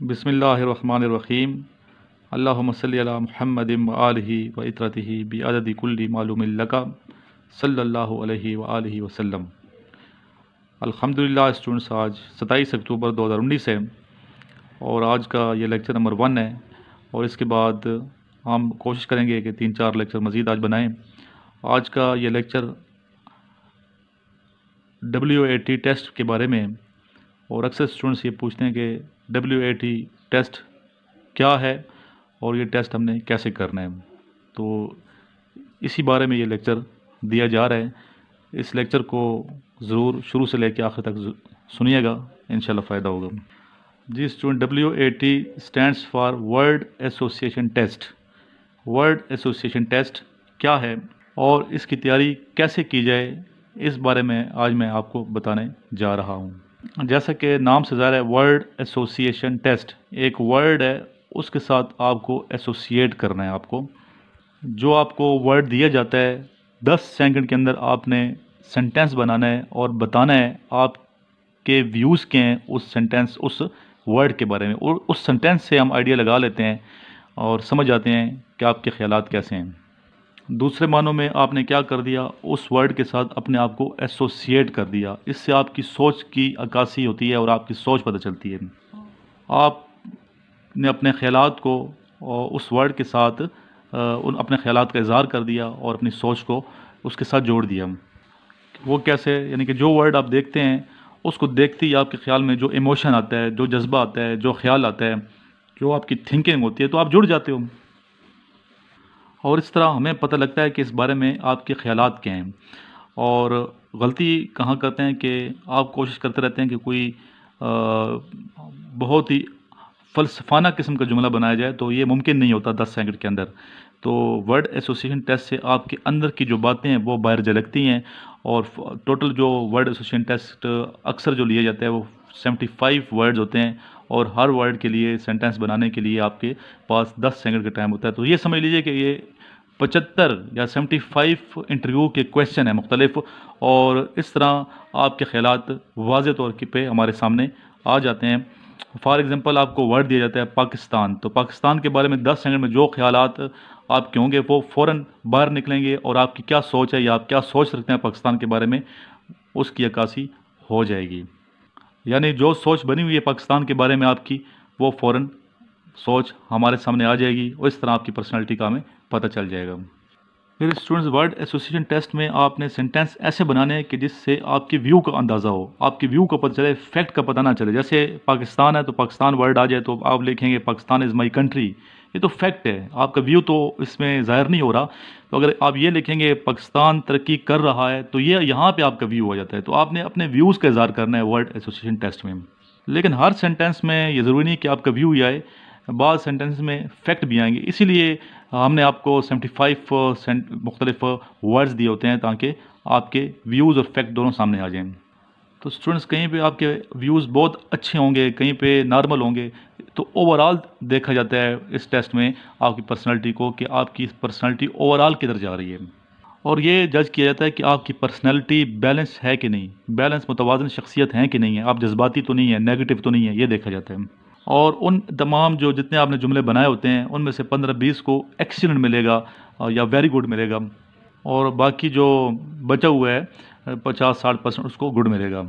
बिस्मिल्लाहिर्रहमानिर्रहीम। अल्लाहुम्मा सल्लि अला मुहम्मदिन व आलिहि व इत्रतिहि बि अददि कुल्ली मालूमिन लका सल्लल्लाहु अलैहि व आलिहि वसल्लम। अल्हम्दुलिल्लाह स्टूडेंट्स, आज 27 अक्टूबर 2019 है और आज का ये लेक्चर नंबर 1 है और इसके बाद हम कोशिश करेंगे कि 3-4 लेक्चर मज़ीद आज बनाएं। आज का ये लेक्चर WAT टेस्ट के बारे में, और अक्सर स्टूडेंट्स ये पूछते हैं कि WAT टेस्ट क्या है और ये टेस्ट हमने कैसे करना है, तो इसी बारे में ये लेक्चर दिया जा रहा है। इस लेक्चर को ज़रूर शुरू से लेकर आखिर तक सुनिएगा, इंशाल्लाह फ़ायदा होगा। जी student, WAT stands for world association test. World association test क्या है और इसकी तैयारी कैसे की जाए, इस बारे में आज मैं आपको बताने जा रहा हूँ। जैसा कि नाम से ज़ाहिर है, वर्ल्ड एसोसिएशन टेस्ट एक वर्ड है, उसके साथ आपको एसोसिएट करना है। आपको जो आपको वर्ड दिया जाता है 10 सेकंड के अंदर आपने सेंटेंस बनाना है और बताना है आपके व्यूज़ के हैं उस सेंटेंस, उस वर्ड के बारे में, और उस सेंटेंस से हम आइडिया लगा लेते हैं और समझ जाते हैं कि आपके ख्यालात कैसे हैं। दूसरे मानों में आपने क्या कर दिया, उस वर्ड के साथ अपने आप को एसोसिएट कर दिया। इससे आपकी सोच की अक्कासी होती है और आपकी सोच पता चलती है। आपने अपने ख्यालात को उस वर्ड के साथ अपने ख्यालात का इज़हार कर दिया और अपनी सोच को उसके साथ जोड़ दिया। वो कैसे, यानी कि जो वर्ड आप देखते हैं उसको देखते ही आपके ख्याल में जो इमोशन आता है, जो जज्बा आता है, जो ख्याल आता है, जो आपकी थिंकिंग होती है, तो आप जुड़ जाते हो। और इस तरह हमें पता लगता है कि इस बारे में आपके ख्यालात क्या हैं। और गलती कहाँ करते हैं कि आप कोशिश करते रहते हैं कि कोई बहुत ही फ़लसफ़ाना किस्म का जुमला बनाया जाए, तो ये मुमकिन नहीं होता 10 सेकंड के अंदर। तो वर्ड एसोसिएशन टेस्ट से आपके अंदर की जो बातें हैं वो बाहर झलकती हैं। और टोटल जो वर्ड एसोसिएशन टेस्ट अक्सर जो लिया जाता है वो 75 वर्ड्स होते हैं, और हर वर्ड के लिए सेंटेंस बनाने के लिए आपके पास 10 सेकंड का टाइम होता है। तो ये समझ लीजिए कि ये 75 या 75 इंटरव्यू के क्वेश्चन हैं मुख्तलिफ, और इस तरह आपके ख्यालात वाज़े तौर पे हमारे सामने आ जाते हैं। फॉर एग्ज़ाम्पल, आपको वर्ड दिया जाता है पाकिस्तान, तो पाकिस्तान के बारे में 10 सेकंड में जो ख्यालात आपके होंगे वो फ़ौरन बाहर निकलेंगे, और आपकी क्या सोच है या आप क्या सोच रखते हैं पाकिस्तान के बारे में, उसकी अक्कासी हो जाएगी। यानी जो सोच बनी हुई है पाकिस्तान के बारे में आपकी, वो फ़ौरन सोच हमारे सामने आ जाएगी, और इस तरह आपकी पर्सनालिटी का हमें पता चल जाएगा। फिर स्टूडेंट्स, वर्ड एसोसिएशन टेस्ट में आपने सेंटेंस ऐसे बनाने हैं कि जिससे आपके व्यू का अंदाज़ा हो, आपके व्यू का पता चले, फैक्ट का पता ना चले। जैसे पाकिस्तान है तो पाकिस्तान वर्ड आ जाए तो आप लिखेंगे पाकिस्तान इज़ माई कंट्री, ये तो फैक्ट है, आपका व्यू तो इसमें ज़ाहिर नहीं हो रहा। तो अगर आप ये लिखेंगे पाकिस्तान तरक्की कर रहा है, तो ये यहाँ पर आपका व्यू हो जाता है। तो आपने अपने व्यूज़ का इज़हार करना है वर्ड एसोसिएशन टेस्ट में। लेकिन हर सेंटेंस में ये ज़रूरी नहीं कि आपका व्यू ही आए, बाद सेंटेंस में फैक्ट भी आएंगे। इसीलिए हमने आपको 75 मुख्तलिफ वर्ड्स दिए होते हैं ताकि आपके व्यूज़ और फैक्ट दोनों सामने आ जाएं। तो स्टूडेंट्स, कहीं पे आपके व्यूज़ बहुत अच्छे होंगे, कहीं पे नॉर्मल होंगे, तो ओवरऑल देखा जाता है इस टेस्ट में आपकी पर्सनैलिटी को कि आपकी पर्सनैलिटी ओवरऑल किधर जा रही है। और ये जज किया जाता है कि आपकी पर्सनैलिटी बैलेंस है कि नहीं, बैलेंस मुतवाज़न शख्सियत है कि नहीं है, आप जज्बाती तो नहीं है, नेगेटिव तो नहीं है, ये देखा जाता है। और उन तमाम जो जितने आपने जुमले बनाए होते हैं उनमें से 15-20 को एक्सीलेंट मिलेगा या वेरी गुड मिलेगा, और बाकी जो बचा हुआ है 50-60% उसको गुड मिलेगा।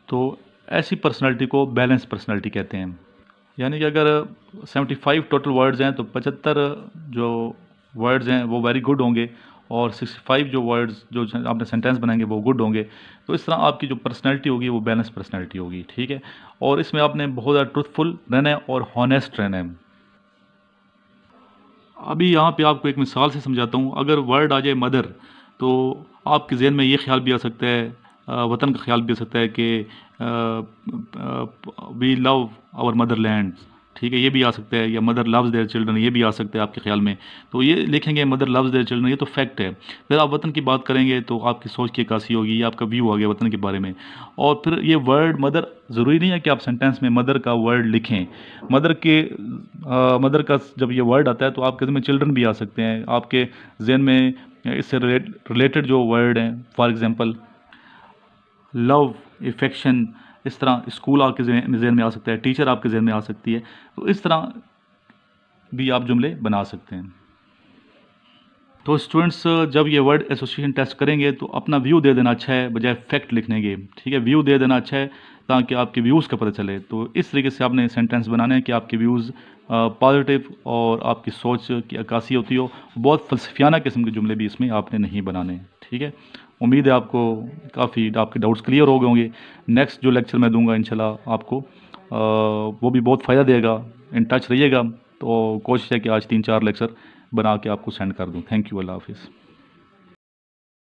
तो ऐसी पर्सनालिटी को बैलेंस पर्सनालिटी कहते हैं। यानी कि अगर 75 टोटल वर्ड्स हैं तो 75 जो वर्ड्स हैं वो वेरी गुड होंगे, और 65 जो वर्ड्स जो आपने सेंटेंस बनाएंगे वो गुड होंगे। तो इस तरह आपकी जो पर्सनैलिटी होगी वो बैलेंस पर्सनैलिटी होगी, ठीक है। और इसमें आपने बहुत ज़्यादा ट्रूथफुल रहना है और हॉनेस्ट रहना है। अभी यहाँ पे आपको एक मिसाल से समझाता हूँ। अगर वर्ड आ जाए मदर, तो आपके जहन में ये ख्याल भी आ सकता है, वतन का ख्याल भी आ सकता है कि we love our motherland, ठीक है, ये भी आ सकता है, या मदर लव्स देयर चिल्ड्रन, ये भी आ सकता है आपके ख्याल में। तो ये लिखेंगे मदर लव्स देयर चिल्ड्रन, ये तो फैक्ट है। फिर आप वतन की बात करेंगे तो आपकी सोच की अक्कासी होगी, ये आपका व्यू आ गया वतन के बारे में। और फिर ये वर्ड मदर, ज़रूरी नहीं है कि आप सेंटेंस में मदर का वर्ड लिखें। मदर का जब ये वर्ड आता है तो आपके जहन में चिल्ड्रन भी आ सकते हैं, आपके जहन में इससे रिलेटेड जो वर्ड हैं, फॉर एग्ज़ाम्पल लव, इफेक्शन, इस तरह स्कूल आपके जहन में आ सकता है, टीचर आपके जहन में आ सकती है। तो इस तरह भी आप जुमले बना सकते हैं। तो स्टूडेंट्स जब ये वर्ड एसोसिएशन टेस्ट करेंगे तो अपना व्यू दे देना अच्छा है बजाय फैक्ट लिखने के, ठीक है। व्यू दे देना अच्छा है ताकि आपके व्यूज़ का पता चले। तो इस तरीके से आपने सेंटेंस बनाने हैं कि आपके व्यूज़ पॉजिटिव और आपकी सोच की अक्कासी होती हो। बहुत फ़लसफ़ियाना किस्म के जुमले भी इसमें आपने नहीं बनाने, ठीक है। उम्मीद है आपको काफ़ी आपके डाउट्स क्लियर हो गए होंगे। नेक्स्ट जो लेक्चर मैं दूंगा इंशाल्लाह आपको वो भी बहुत फ़ायदा देगा। इन टच रहिएगा। तो कोशिश है कि आज 3-4 लेक्चर बना के आपको सेंड कर दूं। थैंक यू, अल्लाह हाफिज़।